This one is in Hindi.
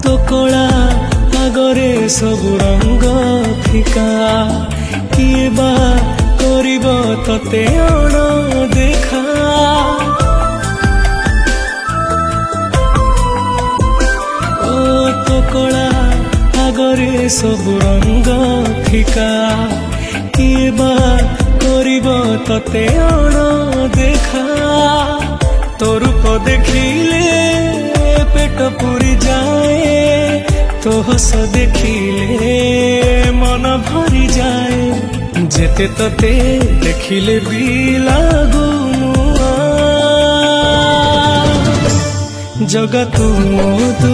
तो कला आगरे सबु रंग फिका किए बा करिब तते अण देखा ओ तो कला आगरे सबु रंग फिका किए बा करिब तते अण देखा तो रूप देखिले पेट पूरी जाए तो हस देखिले मन भरी जाए जेते तते देखिले भी लागू मुआ जगत मोदु